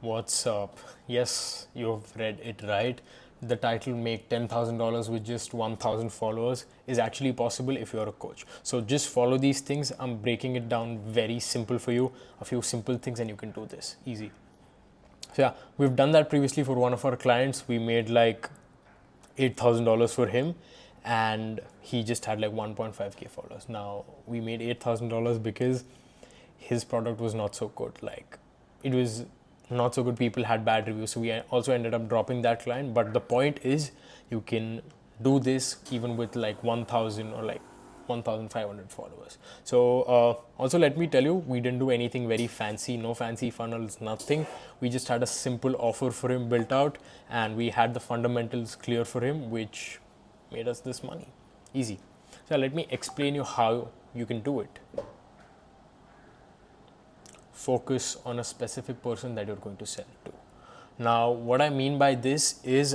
What's up? Yes, you've read it right. The title Make $10,000 with just 1,000 followers is actually possible if you're a coach. So just follow these things. I'm breaking it down very simple for you. A few simple things and you can do this. Easy. So yeah, we've done that previously for one of our clients. We made like $8,000 for him and he just had like 1.5k followers. Now we made $8,000 because his product was not so good. Like it was not so good. People had bad reviews. So we also ended up dropping that client. But the point is you can do this even with like 1,000 or like 1,500 followers. So also let me tell you, we didn't do anything very fancy, no fancy funnels, nothing. We just had a simple offer for him built out and we had the fundamentals clear for him, which made us this money. Easy. So let me explain you how you can do it. Focus on a specific person that you're going to sell to. Now, what I mean by this is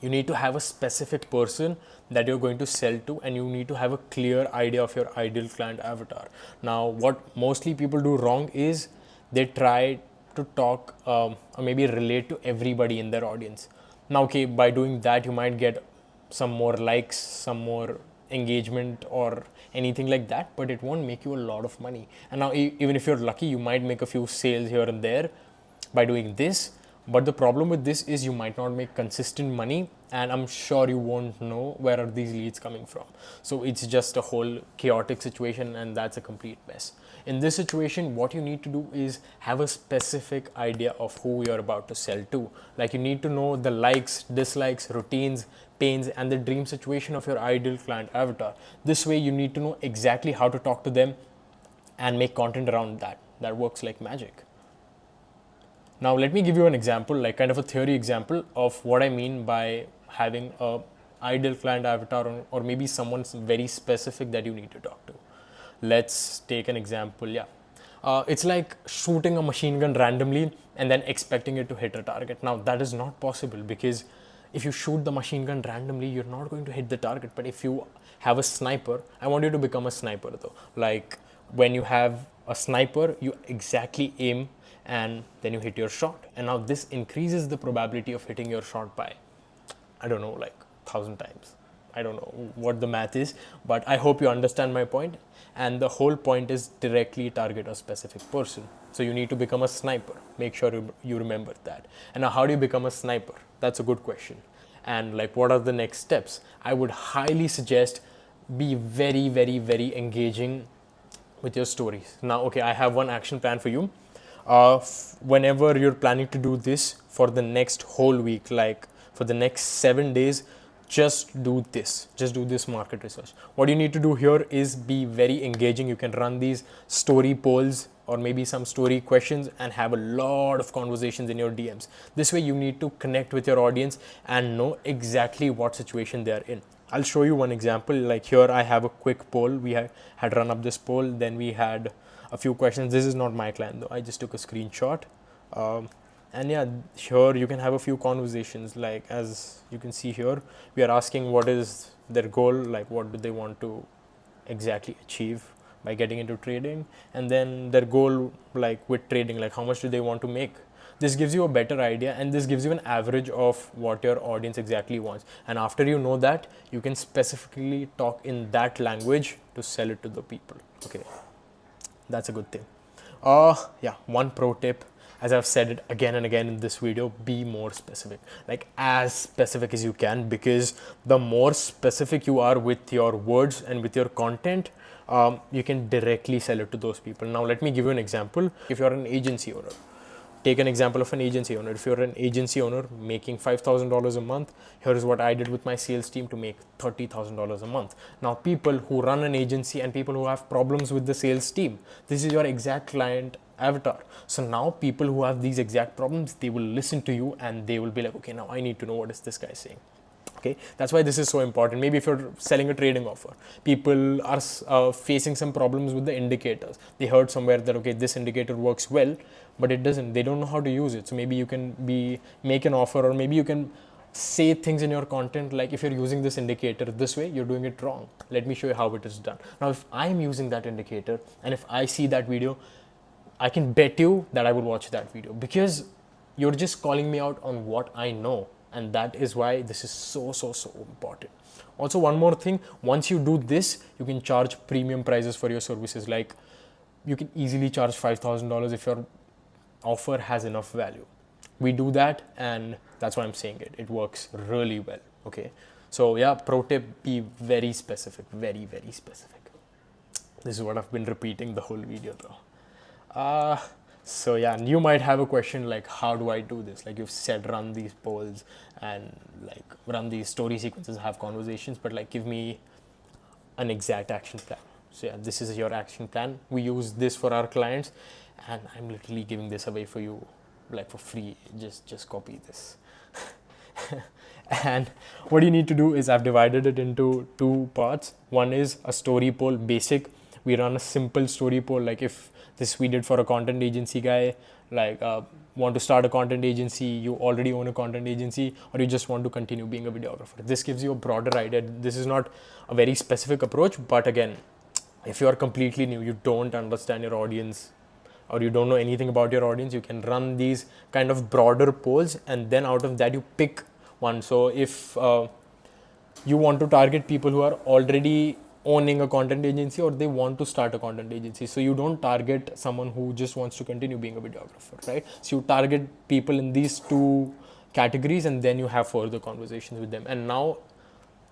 you need to have a specific person that you're going to sell to and you need to have a clear idea of your ideal client avatar. Now, what mostly people do wrong is they try to talk or maybe relate to everybody in their audience. Now, okay, by doing that, you might get some more likes, some more engagement or anything like that, but it won't make you a lot of money. And now even if you're lucky, you might make a few sales here and there by doing this. But the problem with this is you might not make consistent money and I'm sure you won't know where are these leads coming from. So it's just a whole chaotic situation and that's a complete mess. In this situation, what you need to do is have a specific idea of who you're about to sell to. Like you need to know the likes, dislikes, routines, pains and the dream situation of your ideal client avatar. This way you need to know exactly how to talk to them and make content around that. That works like magic. Now let me give you an example, like kind of a theory example of what I mean by having a ideal client avatar or maybe someone very specific that you need to talk to. Let's take an example. Yeah. It's like shooting a machine gun randomly and then expecting it to hit a target. Now that is not possible because if you shoot the machine gun randomly, you're not going to hit the target. But if you have a sniper, I want you to become a sniper though. Like when you have a sniper, you exactly aim and then you hit your shot. And now this increases the probability of hitting your shot by, I don't know, like 1,000 times. I don't know what the math is, but I hope you understand my point. And the whole point is directly target a specific person. So you need to become a sniper. Make sure you remember that. And now how do you become a sniper? That's a good question. And like, what are the next steps? I would highly suggest be very, very, very engaging with your stories. Now, okay, I have one action plan for you. Whenever you're planning to do this for the next whole week, like for the next 7 days, just do this market research. What you need to do here is be very engaging. You can run these story polls or maybe some story questions and have a lot of conversations in your DMs. This way you need to connect with your audience and know exactly what situation they are in. I'll show you one example. Like here I have a quick poll. We had run up this poll, then we had a few questions. This is not my client though, I just took a screenshot. And yeah, here you can have a few conversations. Like as you can see here, we are asking what is their goal, like what do they want to exactly achieve by getting into trading, and then their goal like with trading, like how much do they want to make. This gives you a better idea and this gives you an average of what your audience exactly wants. And after you know that, you can specifically talk in that language to sell it to the people. Okay, that's a good thing. Yeah, one pro tip, as I've said it again and again in this video, be more specific, like as specific as you can, because the more specific you are with your words and with your content, you can directly sell it to those people. Now let me give you an example. If you're an agency owner, take an example of an agency owner. If you're an agency owner making $5,000 a month, here is what I did with my sales team to make $30,000 a month. Now people who run an agency and people who have problems with the sales team, this is your exact client avatar. So now people who have these exact problems, they will listen to you and they will be like, okay, now I need to know what is this guy saying. Okay, that's why this is so important. Maybe if you're selling a trading offer, people are facing some problems with the indicators. They heard somewhere that, okay, this indicator works well, but it doesn't. They don't know how to use it. So maybe you can make an offer, or maybe you can say things in your content like, if you're using this indicator this way, you're doing it wrong. Let me show you how it is done. Now, if I'm using that indicator and if I see that video, I can bet you that I would watch that video, because you're just calling me out on what I know, and that is why this is so important. Also, one more thing, once you do this, you can charge premium prices for your services. Like, you can easily charge $5,000 if your offer has enough value. We do that, and that's why I'm saying it. It works really well. Okay. So yeah, pro tip: be very specific, very specific. This is what I've been repeating the whole video though. So yeah, and you might have a question like, how do I do this? Like, you've said run these polls and like run these story sequences, have conversations, but like, give me an exact action plan. So yeah, this is your action plan. We use this for our clients, and I'm literally giving this away for you, like for free. Just copy this. And what you need to do is, I've divided it into two parts. One is a story poll, basic. We run a simple story poll, like if this we did for a content agency guy, like want to start a content agency, you already own a content agency, or you just want to continue being a videographer. This gives you a broader idea. This is not a very specific approach, but again, if you are completely new, you don't understand your audience, or you don't know anything about your audience, you can run these kind of broader polls, and then out of that you pick one. So if you want to target people who are already owning a content agency, or they want to start a content agency, so you don't target someone who just wants to continue being a videographer, right? So you target people in these two categories, and then you have further conversations with them. And now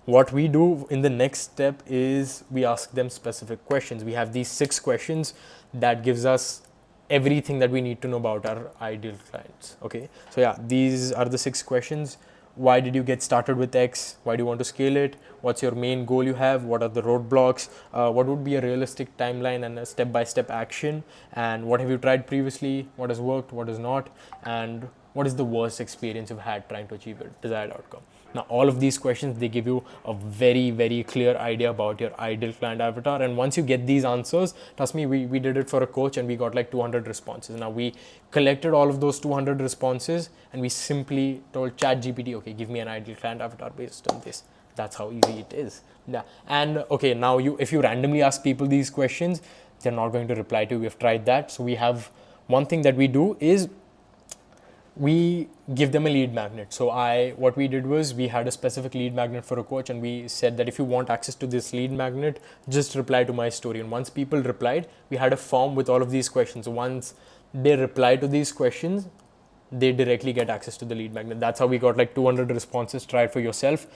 what we do in the next step is we ask them specific questions. We have these 6 questions that gives us everything that we need to know about our ideal clients. Okay, so yeah, these are the 6 questions. Why did you get started with X? Why do you want to scale it? What's your main goal you have? What are the roadblocks? What would be a realistic timeline and a step-by-step action? And what have you tried previously? What has worked? What has not? And what is the worst experience you've had trying to achieve your desired outcome? Now, all of these questions, they give you a very clear idea about your ideal client avatar. And once you get these answers, trust me, we did it for a coach, and we got like 200 responses. Now, we collected all of those 200 responses, and we simply told ChatGPT, okay, give me an ideal client avatar based on this. That's how easy it is. Yeah. And okay, now if you randomly ask people these questions, they're not going to reply to you. We've tried that. So we have one thing that we do is we give them a lead magnet. So what we did was, we had a specific lead magnet for a coach, and we said that if you want access to this lead magnet, just reply to my story. And once people replied, we had a form with all of these questions. Once they reply to these questions, they directly get access to the lead magnet. That's how we got like 200 responses. Try it for yourself,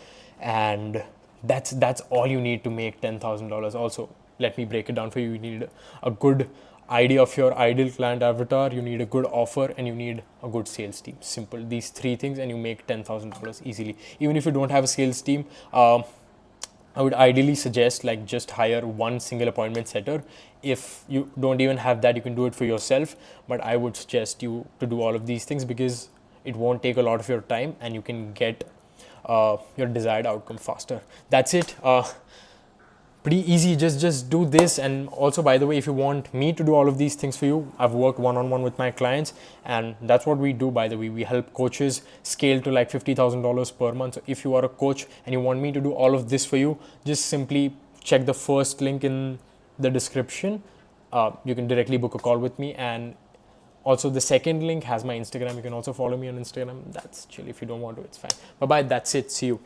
and that's all you need to make $10,000. Also, let me break it down for you. You need a good idea of your ideal client avatar, you need a good offer, and you need a good sales team. Simple, these 3 things, and you make $10,000 easily. Even if you don't have a sales team, I would ideally suggest like just hire one single appointment setter. If you don't even have that, you can do it for yourself, but I would suggest you to do all of these things, because it won't take a lot of your time, and you can get your desired outcome faster. That's it. Pretty easy. Just do this. And also, by the way, if you want me to do all of these things for you, I've worked one-on-one with my clients, and that's what we do. By the way, we help coaches scale to like $50,000 per month. So if you are a coach and you want me to do all of this for you, just simply check the first link in the description. You can directly book a call with me, and also the second link has my Instagram. You can also follow me on Instagram. That's chill. If you don't want to, it's fine. Bye bye. That's it. See you.